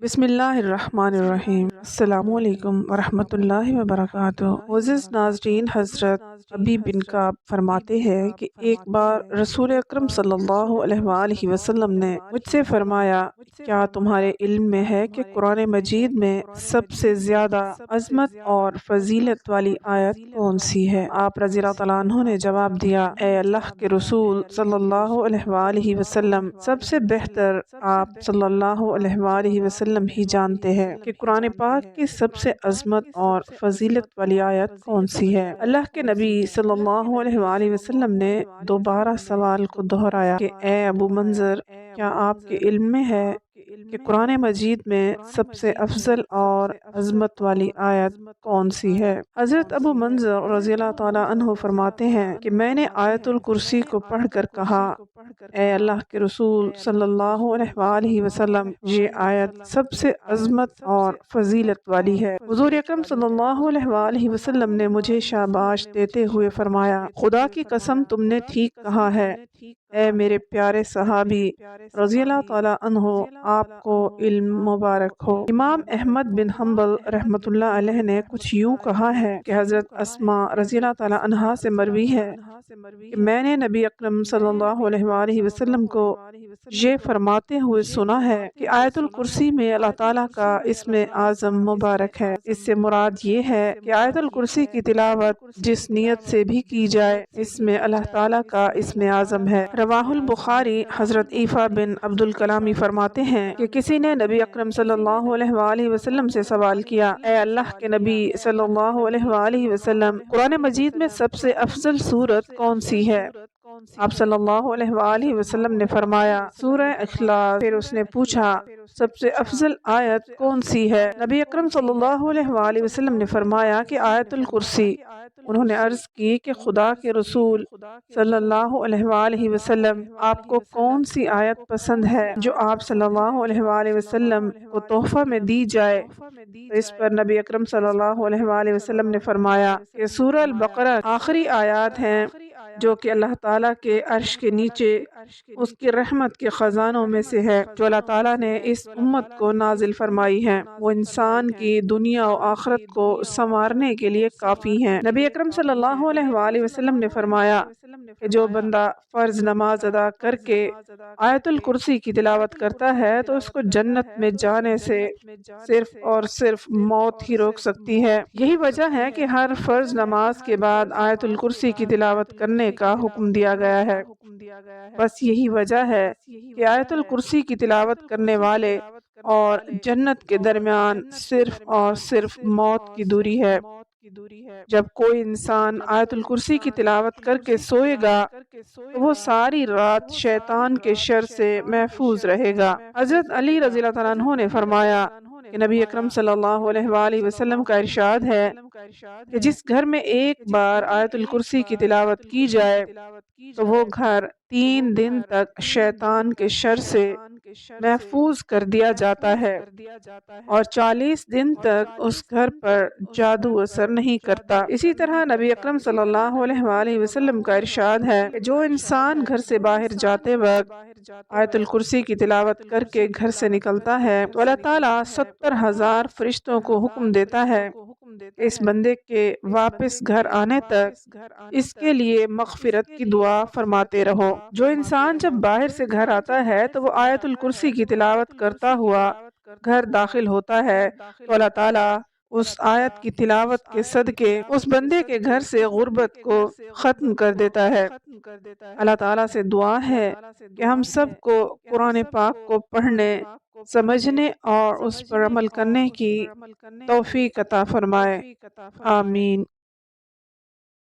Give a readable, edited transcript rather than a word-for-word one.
بسم اللہ الرحمن الرحیم۔ السلام علیکم ورحمۃ اللہ وبرکاتہ۔ معزز ناظرین، حضرت ابی بن کعب فرماتے ہیں کہ ایک بار رسول اکرم صلی اللہ علیہ وآلہ وسلم نے مجھ سے فرمایا، کیا تمہارے علم میں ہے کہ قرآن مجید میں سب سے زیادہ عظمت اور فضیلت والی آیت کون سی ہے؟ آپ رضی اللہ تعالیٰ عنہ نے جواب دیا، اے اللہ کے رسول صلی اللہ علیہ وآلہ وسلم، سب سے بہتر آپ صلی اللہ علیہ وآلہ وسلم ہی جانتے ہیں کہ قرآن پاک کی سب سے عظمت اور فضیلت والی آیت کون سی ہے۔ اللہ کے نبی صلی اللہ علیہ وآلہ وسلم نے دوبارہ سوال کو دہرایا کہ اے ابو منذر، کیا آپ کے علم میں ہے کہ قرآن مجید میں سب سے افضل اور عظمت والی آیت کون سی ہے؟ حضرت ابو منذر رضی اللہ تعالیٰ عنہ فرماتے ہیں کہ میں نے آیت الکرسی کو پڑھ کر کہا، اے اللہ کے رسول صلی اللہ علیہ وآلہ وسلم، یہ آیت سب سے عظمت اور فضیلت والی ہے۔ حضور اکرم صلی اللہ علیہ وآلہ وسلم نے مجھے شاباش دیتے ہوئے فرمایا، خدا کی قسم تم نے ٹھیک کہا ہے، اے میرے پیارے صحابی رضی اللہ تعالیٰ عنہ، آپ کو علم مبارک ہو۔ امام احمد بن حنبل رحمۃ اللہ علیہ نے کچھ یوں کہا ہے کہ حضرت اسماء رضی اللہ تعالیٰ عنہا سے مروی ہے کہ میں نے نبی اکرم صلی اللہ علیہ وآلہ وسلم کو یہ فرماتے ہوئے سنا ہے کہ آیت الکرسی میں اللہ تعالیٰ کا اسم اعظم مبارک ہے۔ اس سے مراد یہ ہے کہ آیت الکرسی کی تلاوت جس نیت سے بھی کی جائے، اس میں اللہ تعالیٰ کا اسم اعظم ہے۔ رواہ البخاری۔ حضرت عیفا بن عبد الکلامی فرماتے ہیں کہ کسی نے نبی اکرم صلی اللہ علیہ وآلہ وسلم سے سوال کیا، اے اللہ کے نبی صلی اللہ علیہ وآلہ وسلم، قرآن مجید میں سب سے افضل سورت کون سی ہے؟ آپ صلی اللہ علیہ وآلہ وسلم نے فرمایا، سورہ اخلاص۔ پھر اس نے پوچھا، سب سے افضل آیت کون سی ہے؟ نبی اکرم صلی اللہ علیہ وآلہ وسلم نے فرمایا کہ آیت الکرسی۔ انہوں نے عرض کی کہ خدا کے رسول صلی اللہ علیہ وآلہ وسلم، آپ کو کون سی آیت پسند ہے جو آپ صلی اللہ علیہ وآلہ وسلم کو تحفہ میں دی جائے؟ تو اس پر نبی اکرم صلی اللہ علیہ وآلہ وسلم نے فرمایا کہ سورہ البقرہ آخری آیات ہیں جو کہ اللہ تعالیٰ کے عرش کے نیچے اس کی رحمت کے خزانوں میں سے ہے، جو اللہ تعالیٰ نے اس امت کو نازل فرمائی ہے۔ وہ انسان کی دنیا و آخرت کو سنوارنے کے لیے کافی ہیں۔ نبی اکرم صلی اللہ علیہ وآلہ وسلم نے فرمایا کہ جو بندہ فرض نماز ادا کر کے آیت الکرسی کی تلاوت کرتا ہے تو اس کو جنت میں جانے سے صرف اور صرف موت ہی روک سکتی ہے۔ یہی وجہ ہے کہ ہر فرض نماز کے بعد آیت الکرسی کی تلاوت کرنے کا حکم دیا گیا ہے۔ بس یہی وجہ ہے کہ آیت الکرسی کی تلاوت کرنے والے اور جنت کے درمیان صرف اور صرف موت کی دوری ہے۔ جب کوئی انسان آیت الکرسی کی تلاوت کر کے سوئے گا تو وہ ساری رات شیطان کے شر سے محفوظ رہے گا۔ حضرت علی رضی اللہ تعالیٰ عنہ نے فرمایا کہ نبی اکرم صلی اللہ علیہ وآلہ وسلم کا ارشاد ہے کہ جس گھر میں ایک بار آیت الکرسی کی تلاوت کی جائے تو وہ گھر 3 دن تک شیطان کے شر سے محفوظ کر دیا جاتا ہے اور 40 دن تک اس گھر پر جادو اثر نہیں کرتا۔ اسی طرح نبی اکرم صلی اللہ علیہ وآلہ وسلم کا ارشاد ہے کہ جو انسان گھر سے باہر جاتے وقت آیت الکرسی کی تلاوت کر کے گھر سے نکلتا ہے تو اللہ تعالیٰ 70,000 فرشتوں کو حکم دیتا ہے اس بندے کے واپس گھر آنے تک اس کے لیے مغفرت کی دعا فرماتے رہو۔ جو انسان جب باہر سے گھر آتا ہے تو وہ آیت الکرسی کی تلاوت کرتا ہوا گھر داخل ہوتا ہے تو اللہ تعالیٰ اس آیت کی تلاوت کے صدقے اس بندے کے گھر سے غربت کو ختم کر دیتا ہے۔ اللہ تعالیٰ سے دعا ہے کہ ہم سب کو قرآن پاک کو پڑھنے، سمجھنے اور اس پر عمل کرنے کی توفیق عطا فرمائے، آمین۔